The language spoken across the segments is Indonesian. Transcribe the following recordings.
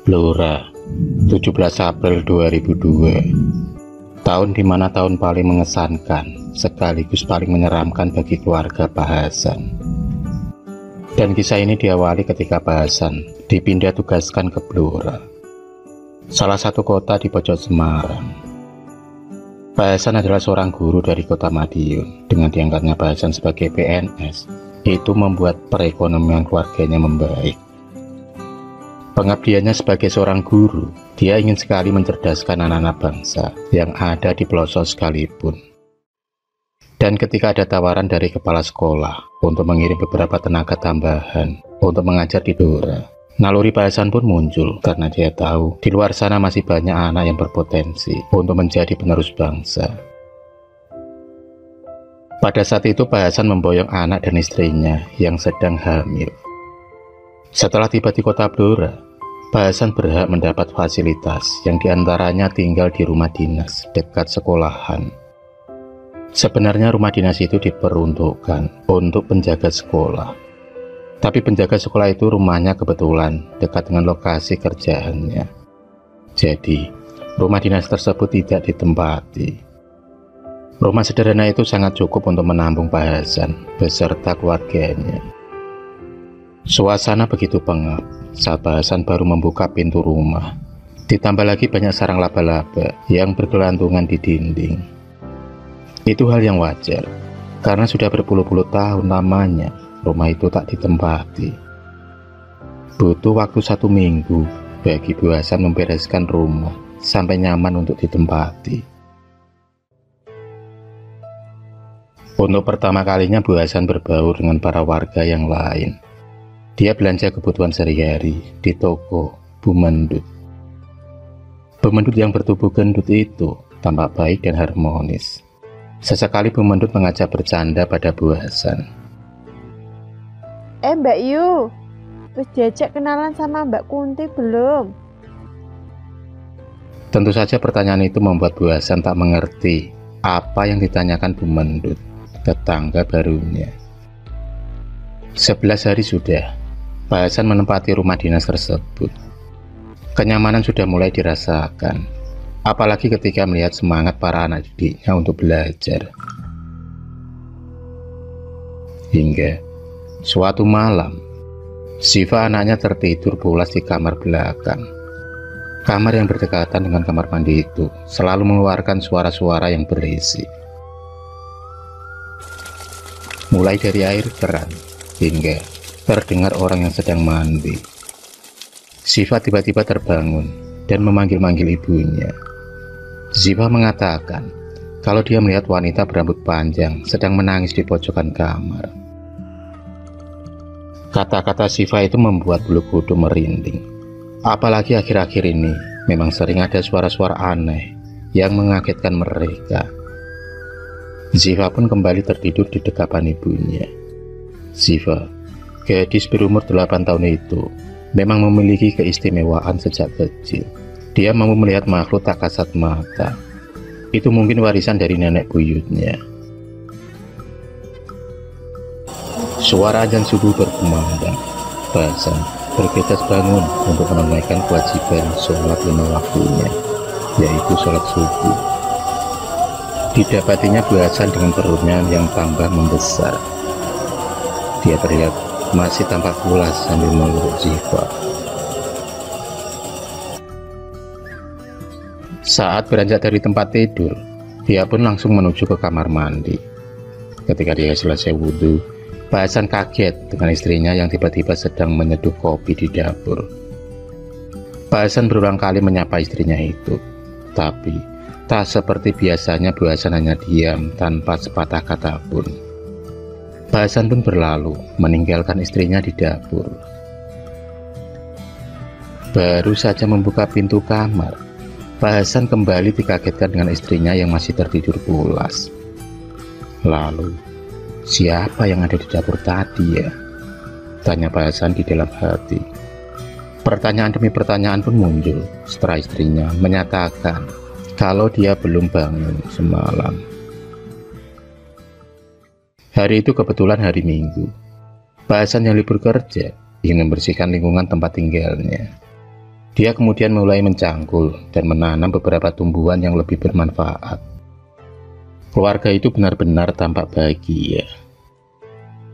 Blora, 17 April 2002. Tahun dimana tahun paling mengesankan sekaligus paling menyeramkan bagi keluarga Pak Hasan. Dan kisah ini diawali ketika Pak Hasan dipindah tugaskan ke Blora, salah satu kota di pojok Semarang. Pak Hasan adalah seorang guru dari kota Madiun. Dengan diangkatnya Pak Hasan sebagai PNS, itu membuat perekonomian keluarganya membaik. Pengabdiannya sebagai seorang guru, dia ingin sekali mencerdaskan anak-anak bangsa yang ada di pelosok sekalipun. Dan ketika ada tawaran dari kepala sekolah untuk mengirim beberapa tenaga tambahan untuk mengajar di Blora, naluri Pak Hasan pun muncul karena dia tahu di luar sana masih banyak anak yang berpotensi untuk menjadi penerus bangsa. Pada saat itu Pak Hasan memboyong anak dan istrinya yang sedang hamil. Setelah tiba di kota Blora, Pak Hasan berhak mendapat fasilitas yang diantaranya tinggal di rumah dinas dekat sekolahan. Sebenarnya rumah dinas itu diperuntukkan untuk penjaga sekolah. Tapi penjaga sekolah itu rumahnya kebetulan dekat dengan lokasi kerjaannya. Jadi, rumah dinas tersebut tidak ditempati. Rumah sederhana itu sangat cukup untuk menampung Pak Hasan beserta keluarganya. Suasana begitu pengap saat Pak Hasan baru membuka pintu rumah. Ditambah lagi banyak sarang laba-laba yang bergelantungan di dinding. Itu hal yang wajar, karena sudah berpuluh-puluh tahun lamanya rumah itu tak ditempati. Butuh waktu 1 minggu bagi Bu Hasan membereskan rumah sampai nyaman untuk ditempati. Untuk pertama kalinya Bu Hasan berbaur dengan para warga yang lain. Dia belanja kebutuhan sehari-hari di toko Bu Mendut. Bu Mendut yang bertubuh gendut itu tampak baik dan harmonis. Sesekali Bu Mendut mengajak bercanda pada Bu Hasan. Mbak Yu, terus diajak kenalan sama Mbak Kunti belum? Tentu saja pertanyaan itu membuat Bu Hasan tak mengerti apa yang ditanyakan Bu Mendut, tetangga barunya. 11 hari sudah Pak Hasan menempati rumah dinas tersebut. Kenyamanan sudah mulai dirasakan, apalagi ketika melihat semangat para anak didiknya untuk belajar. Hingga suatu malam, Siva anaknya tertidur pulas di kamar belakang. Kamar yang berdekatan dengan kamar mandi itu selalu mengeluarkan suara-suara yang berisik. Mulai dari air keran hingga terdengar orang yang sedang mandi. Siva tiba-tiba terbangun dan memanggil-manggil ibunya. Siva mengatakan kalau dia melihat wanita berambut panjang sedang menangis di pojokan kamar. Kata-kata Siva itu membuat bulu kuduk merinding. Apalagi akhir-akhir ini memang sering ada suara-suara aneh yang mengagetkan mereka. Siva pun kembali tertidur di dekapan ibunya. Siva, gadis berumur 8 tahun itu, memang memiliki keistimewaan sejak kecil. Dia mampu melihat makhluk tak kasat mata. Itu mungkin warisan dari nenek buyutnya. Suara azan subuh berkumandang. Pak Hasan bergegas bangun untuk menunaikan kewajiban sholat 5 waktunya, yaitu sholat subuh. Didapatinya Bu Hasan dengan perutnya yang tambah membesar. Dia terlihat masih tampak pulas sambil mengeluk Siva. Saat beranjak dari tempat tidur, dia pun langsung menuju ke kamar mandi. Ketika dia selesai wudhu, Pak Hasan kaget dengan istrinya yang tiba-tiba sedang menyeduh kopi di dapur. Pak Hasan berulang kali menyapa istrinya itu, tapi tak seperti biasanya Bu Hasan hanya diam tanpa sepatah kata pun. Pak Hasan pun berlalu meninggalkan istrinya di dapur. Baru saja membuka pintu kamar, Pak Hasan kembali dikagetkan dengan istrinya yang masih tertidur pulas. Lalu, siapa yang ada di dapur tadi ya? Tanya Pak Hasan di dalam hati. Pertanyaan demi pertanyaan pun muncul setelah istrinya menyatakan kalau dia belum bangun semalam. Hari itu kebetulan hari Minggu. Pak Hasan yang libur kerja ingin membersihkan lingkungan tempat tinggalnya. Dia kemudian mulai mencangkul dan menanam beberapa tumbuhan yang lebih bermanfaat. Keluarga itu benar-benar tampak bahagia.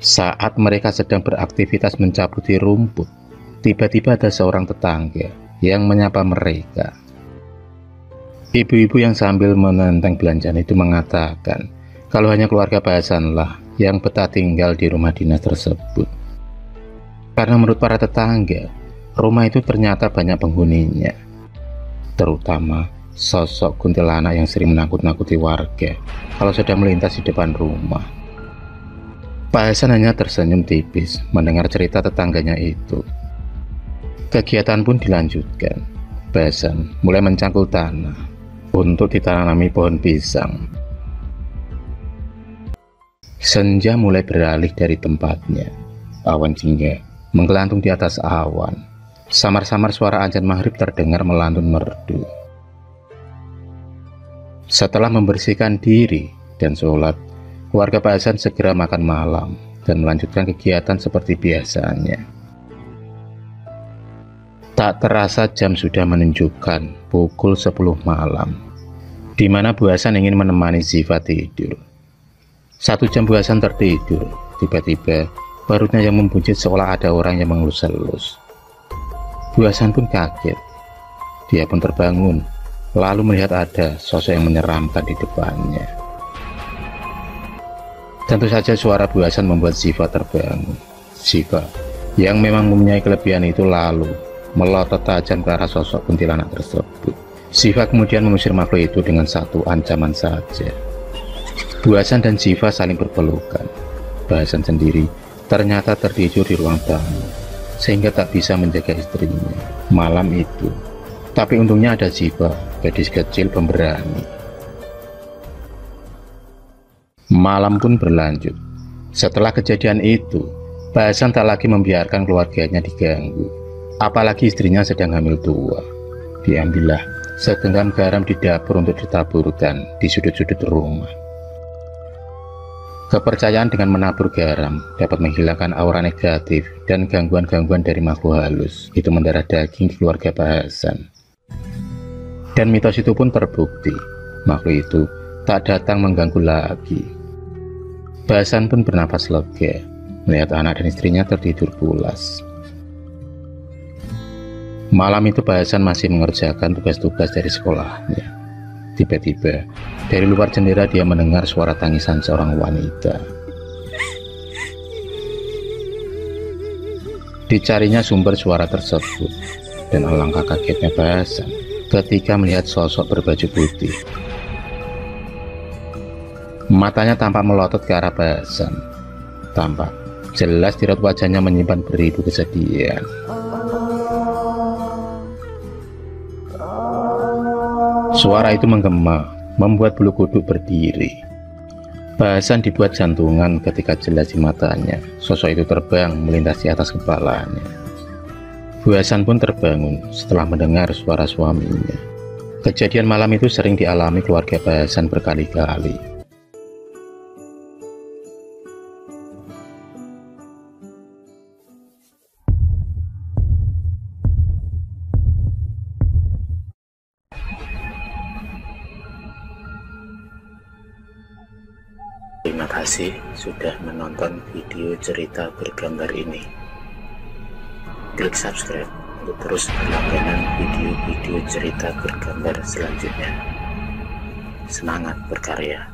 Saat mereka sedang beraktivitas mencabuti rumput, tiba-tiba ada seorang tetangga yang menyapa mereka. Ibu-ibu yang sambil menenteng belanjaan itu mengatakan kalau hanya keluarga Pak Hasanlah yang betah tinggal di rumah dinas tersebut. Karena menurut para tetangga, rumah itu ternyata banyak penghuninya, terutama sosok kuntilanak yang sering menakut-nakuti warga kalau sedang melintas di depan rumah. Pak Hasan hanya tersenyum tipis mendengar cerita tetangganya itu. Kegiatan pun dilanjutkan. Pak Hasan mulai mencangkul tanah untuk ditanami pohon pisang. Senja mulai beralih dari tempatnya. Awan jingga menggelantung di atas awan. Samar-samar suara azan maghrib terdengar melantun merdu. Setelah membersihkan diri dan sholat, keluarga Pak Hasan segera makan malam dan melanjutkan kegiatan seperti biasanya. Tak terasa jam sudah menunjukkan pukul 10 malam, di mana Bu Hasan ingin menemani Ziva tidur. 1 jam Bu Hasan tertidur, tiba-tiba perutnya yang membuncit seolah ada orang yang mengelus-elus. Bu Hasan pun kaget. Dia pun terbangun, lalu melihat ada sosok yang menyeramkan di depannya. Tentu saja suara Bu Hasan membuat Ziva terbangun. Ziva, yang memang mempunyai kelebihan itu, lalu melotot tajam ke arah sosok kuntilanak tersebut. Ziva kemudian mengusir makhluk itu dengan satu ancaman saja. Bu Hasan dan Ziva saling berpelukan. Bu Hasan sendiri ternyata tertidur di ruang tamu, sehingga tak bisa menjaga istrinya malam itu. Tapi untungnya ada Ziva, gadis kecil pemberani. Malam pun berlanjut. Setelah kejadian itu, Pak Hasan tak lagi membiarkan keluarganya diganggu. Apalagi istrinya sedang hamil tua. Diambillah segenggam garam di dapur untuk ditaburkan di sudut-sudut rumah. Kepercayaan dengan menabur garam dapat menghilangkan aura negatif dan gangguan-gangguan dari makhluk halus itu mendarah daging di keluarga Pak Hasan. Dan mitos itu pun terbukti. Makhluk itu tak datang mengganggu lagi. Pak Hasan pun bernapas lega melihat anak dan istrinya tertidur pulas. Malam itu Pak Hasan masih mengerjakan tugas-tugas dari sekolahnya. Tiba-tiba dari luar jendela dia mendengar suara tangisan seorang wanita. Dicarinya sumber suara tersebut, dan alangkah kagetnya Pak Hasan ketika melihat sosok berbaju putih. Matanya tampak melotot ke arah Pak Hasan. Tampak jelas di raut wajahnya menyimpan beribu kesedihan. Suara itu menggema, membuat bulu kuduk berdiri. Pak Hasan dibuat jantungan ketika jelas di matanya sosok itu terbang melintasi atas kepalanya. Bu Hasan pun terbangun setelah mendengar suara suaminya. Kejadian malam itu sering dialami keluarga Pak Hasan berkali-kali. Terima kasih sudah menonton video cerita bergambar ini. Klik subscribe untuk terus berlangganan video-video cerita bergambar selanjutnya. Semangat berkarya.